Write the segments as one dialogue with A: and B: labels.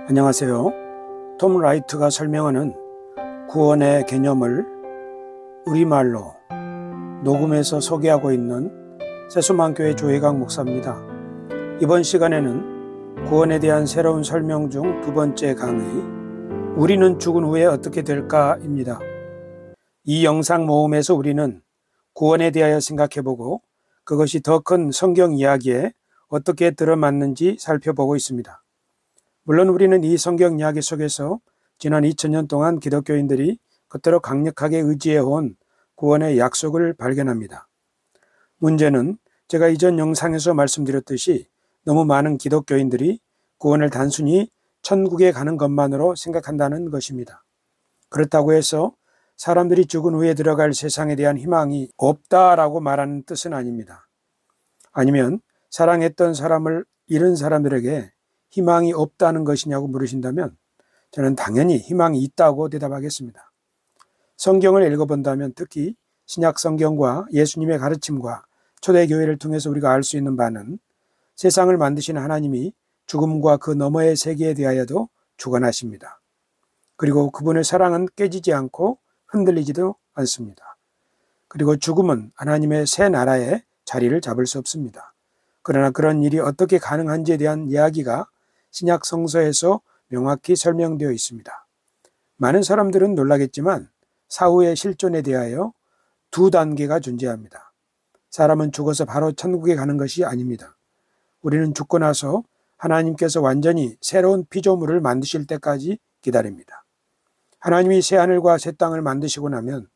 A: 안녕하세요. 톰 라이트가 설명하는 구원의 개념을 우리말로 녹음해서 소개하고 있는 세수만교회 조혜강 목사입니다. 이번 시간에는 구원에 대한 새로운 설명 중 두 번째 강의, 우리는 죽은 후에 어떻게 될까입니다. 이 영상 모음에서 우리는 구원에 대하여 생각해보고 그것이 더 큰 성경 이야기에 어떻게 들어맞는지 살펴보고 있습니다. 물론 우리는 이 성경 이야기 속에서 지난 2000년 동안 기독교인들이 그토록 강력하게 의지해온 구원의 약속을 발견합니다. 문제는 제가 이전 영상에서 말씀드렸듯이 너무 많은 기독교인들이 구원을 단순히 천국에 가는 것만으로 생각한다는 것입니다. 그렇다고 해서 사람들이 죽은 후에 들어갈 세상에 대한 희망이 없다라고 말하는 뜻은 아닙니다. 아니면 사랑했던 사람을 잃은 사람들에게 희망이 없다는 것이냐고 물으신다면 저는 당연히 희망이 있다고 대답하겠습니다. 성경을 읽어본다면 특히 신약 성경과 예수님의 가르침과 초대교회를 통해서 우리가 알 수 있는 바는 세상을 만드신 하나님이 죽음과 그 너머의 세계에 대하여도 주관하십니다. 그리고 그분의 사랑은 깨지지 않고 흔들리지도 않습니다. 그리고 죽음은 하나님의 새 나라에 자리를 잡을 수 없습니다. 그러나 그런 일이 어떻게 가능한지에 대한 이야기가 신약 성서에서 명확히 설명되어 있습니다. 많은 사람들은 놀라겠지만 사후의 실존에 대하여 두 단계가 존재합니다. 사람은 죽어서 바로 천국에 가는 것이 아닙니다. 우리는 죽고 나서 하나님께서 완전히 새로운 피조물을 만드실 때까지 기다립니다. 하나님이 새하늘과 새 땅을 만드시고 나면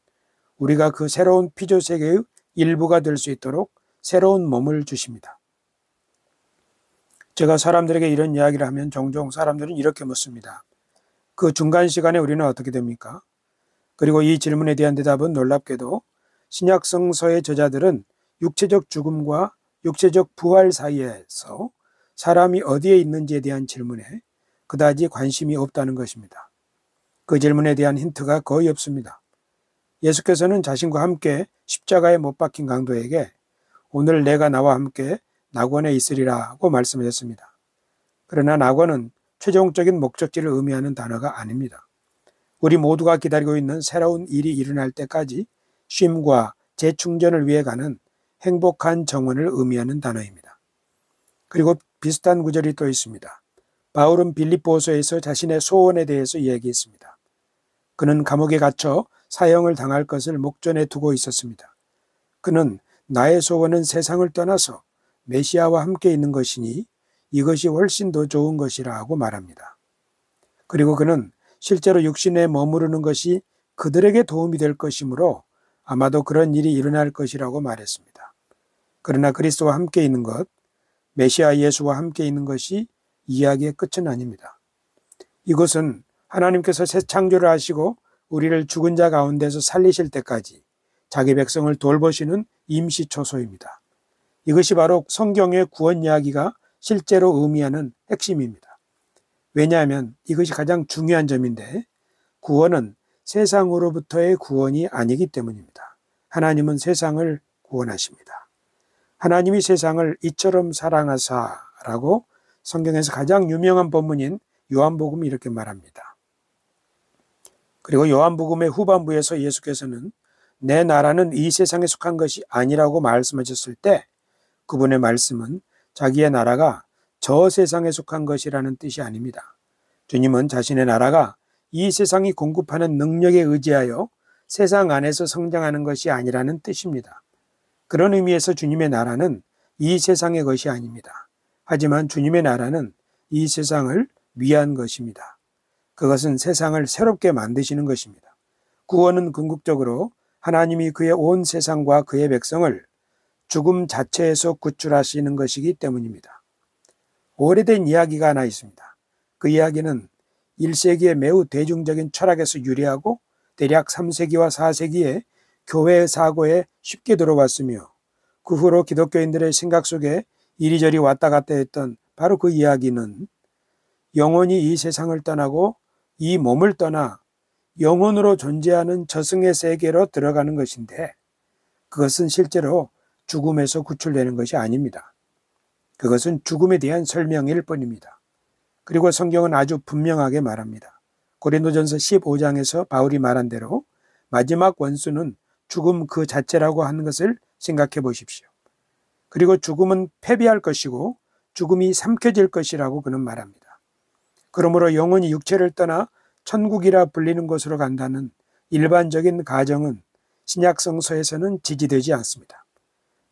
A: 우리가 그 새로운 피조세계의 일부가 될 수 있도록 새로운 몸을 주십니다. 제가 사람들에게 이런 이야기를 하면 종종 사람들은 이렇게 묻습니다. 그 중간 시간에 우리는 어떻게 됩니까? 그리고 이 질문에 대한 대답은 놀랍게도 신약 성서의 저자들은 육체적 죽음과 육체적 부활 사이에서 사람이 어디에 있는지에 대한 질문에 그다지 관심이 없다는 것입니다. 그 질문에 대한 힌트가 거의 없습니다. 예수께서는 자신과 함께 십자가에 못 박힌 강도에게 오늘 내가 나와 함께 낙원에 있으리라고 말씀하셨습니다. 그러나 낙원은 최종적인 목적지를 의미하는 단어가 아닙니다. 우리 모두가 기다리고 있는 새로운 일이 일어날 때까지 쉼과 재충전을 위해 가는 행복한 정원을 의미하는 단어입니다. 그리고 비슷한 구절이 또 있습니다. 바울은 빌립보서에서 자신의 소원에 대해서 이야기했습니다. 그는 감옥에 갇혀 사형을 당할 것을 목전에 두고 있었습니다. 그는 나의 소원은 세상을 떠나서 메시아와 함께 있는 것이니 이것이 훨씬 더 좋은 것이라고 말합니다. 그리고 그는 실제로 육신에 머무르는 것이 그들에게 도움이 될 것이므로 아마도 그런 일이 일어날 것이라고 말했습니다. 그러나 그리스도와 함께 있는 것, 메시아 예수와 함께 있는 것이 이야기의 끝은 아닙니다. 이것은 하나님께서 새 창조를 하시고 우리를 죽은 자 가운데서 살리실 때까지 자기 백성을 돌보시는 임시초소입니다. 이것이 바로 성경의 구원 이야기가 실제로 의미하는 핵심입니다. 왜냐하면 이것이 가장 중요한 점인데 구원은 세상으로부터의 구원이 아니기 때문입니다. 하나님은 세상을 구원하십니다. 하나님이 세상을 이처럼 사랑하사라고 성경에서 가장 유명한 본문인 요한복음이 이렇게 말합니다. 그리고 요한복음의 후반부에서 예수께서는 내 나라는 이 세상에 속한 것이 아니라고 말씀하셨을 때 그분의 말씀은 자기의 나라가 저 세상에 속한 것이라는 뜻이 아닙니다. 주님은 자신의 나라가 이 세상이 공급하는 능력에 의지하여 세상 안에서 성장하는 것이 아니라는 뜻입니다. 그런 의미에서 주님의 나라는 이 세상의 것이 아닙니다. 하지만 주님의 나라는 이 세상을 위한 것입니다. 그것은 세상을 새롭게 만드시는 것입니다. 구원은 궁극적으로 하나님이 그의 온 세상과 그의 백성을 죽음 자체에서 구출하시는 것이기 때문입니다. 오래된 이야기가 하나 있습니다. 그 이야기는 1세기의 매우 대중적인 철학에서 유래하고 대략 3세기와 4세기에 교회 사고에 쉽게 들어왔으며 그 후로 기독교인들의 생각 속에 이리저리 왔다 갔다 했던 바로 그 이야기는 영혼이 이 세상을 떠나고 이 몸을 떠나 영혼으로 존재하는 저승의 세계로 들어가는 것인데 그것은 실제로 죽음에서 구출되는 것이 아닙니다. 그것은 죽음에 대한 설명일 뿐입니다. 그리고 성경은 아주 분명하게 말합니다. 고린도전서 15장에서 바울이 말한 대로 마지막 원수는 죽음 그 자체라고 하는 것을 생각해 보십시오. 그리고 죽음은 패배할 것이고 죽음이 삼켜질 것이라고 그는 말합니다. 그러므로 영혼이 육체를 떠나 천국이라 불리는 곳으로 간다는 일반적인 가정은 신약 성서에서는 지지되지 않습니다.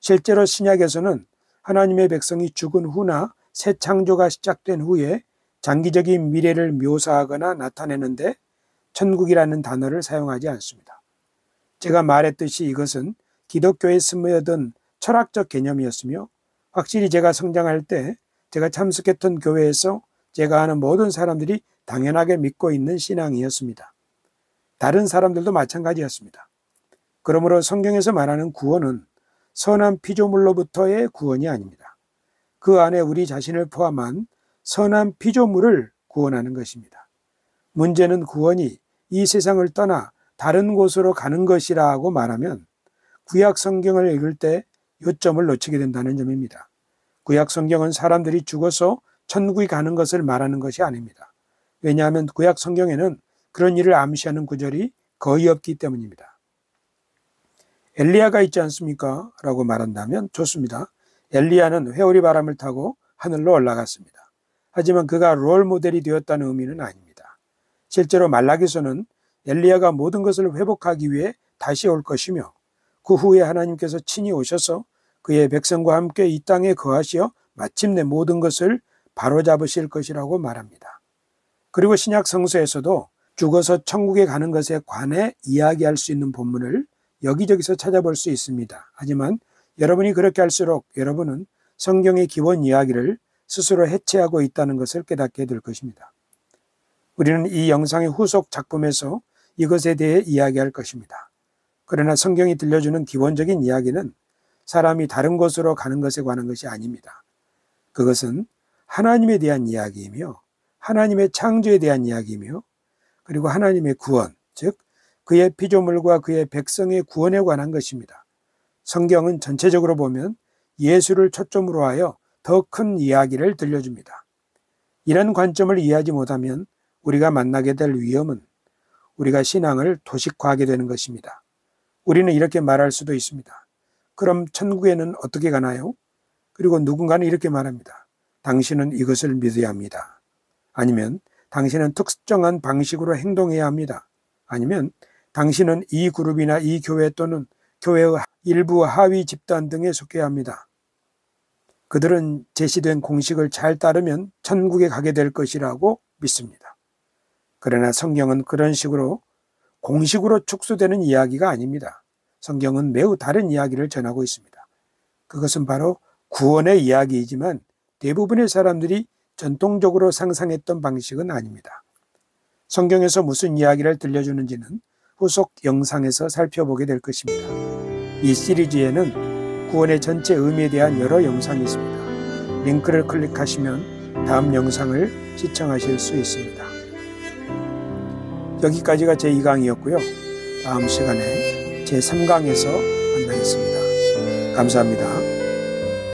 A: 실제로 신약에서는 하나님의 백성이 죽은 후나 새 창조가 시작된 후에 장기적인 미래를 묘사하거나 나타내는데 천국이라는 단어를 사용하지 않습니다. 제가 말했듯이 이것은 기독교에 스며든 철학적 개념이었으며 확실히 제가 성장할 때 제가 참석했던 교회에서 제가 아는 모든 사람들이 당연하게 믿고 있는 신앙이었습니다. 다른 사람들도 마찬가지였습니다. 그러므로 성경에서 말하는 구원은 선한 피조물로부터의 구원이 아닙니다. 그 안에 우리 자신을 포함한 선한 피조물을 구원하는 것입니다. 문제는 구원이 이 세상을 떠나 다른 곳으로 가는 것이라고 말하면 구약 성경을 읽을 때 요점을 놓치게 된다는 점입니다. 구약 성경은 사람들이 죽어서 천국에 가는 것을 말하는 것이 아닙니다. 왜냐하면 구약 성경에는 그런 일을 암시하는 구절이 거의 없기 때문입니다. 엘리야가 있지 않습니까? 라고 말한다면 좋습니다. 엘리야는 회오리 바람을 타고 하늘로 올라갔습니다. 하지만 그가 롤 모델이 되었다는 의미는 아닙니다. 실제로 말라기서는 엘리야가 모든 것을 회복하기 위해 다시 올 것이며 그 후에 하나님께서 친히 오셔서 그의 백성과 함께 이 땅에 거하시어 마침내 모든 것을 바로잡으실 것이라고 말합니다. 그리고 신약 성서에서도 죽어서 천국에 가는 것에 관해 이야기할 수 있는 본문을 여기저기서 찾아볼 수 있습니다. 하지만 여러분이 그렇게 할수록 여러분은 성경의 기본 이야기를 스스로 해체하고 있다는 것을 깨닫게 될 것입니다. 우리는 이 영상의 후속 작품에서 이것에 대해 이야기할 것입니다. 그러나 성경이 들려주는 기본적인 이야기는 사람이 다른 곳으로 가는 것에 관한 것이 아닙니다. 그것은 하나님에 대한 이야기이며 하나님의 창조에 대한 이야기이며 그리고 하나님의 구원, 즉 그의 피조물과 그의 백성의 구원에 관한 것입니다. 성경은 전체적으로 보면 예수를 초점으로 하여 더 큰 이야기를 들려줍니다. 이런 관점을 이해하지 못하면 우리가 만나게 될 위험은 우리가 신앙을 도식화하게 되는 것입니다. 우리는 이렇게 말할 수도 있습니다. 그럼 천국에는 어떻게 가나요? 그리고 누군가는 이렇게 말합니다. 당신은 이것을 믿어야 합니다. 아니면 당신은 특정한 방식으로 행동해야 합니다. 아니면 당신은 이 그룹이나 이 교회 또는 교회의 일부 하위 집단 등에 속해야 합니다. 그들은 제시된 공식을 잘 따르면 천국에 가게 될 것이라고 믿습니다. 그러나 성경은 그런 식으로 공식으로 축소되는 이야기가 아닙니다. 성경은 매우 다른 이야기를 전하고 있습니다. 그것은 바로 구원의 이야기이지만 대부분의 사람들이 전통적으로 상상했던 방식은 아닙니다. 성경에서 무슨 이야기를 들려주는지는 후속 영상에서 살펴보게 될 것입니다. 이 시리즈에는 구원의 전체 의미에 대한 여러 영상이 있습니다. 링크를 클릭하시면 다음 영상을 시청하실 수 있습니다. 여기까지가 제2강이었고요. 다음 시간에 제3강에서 만나겠습니다. 감사합니다.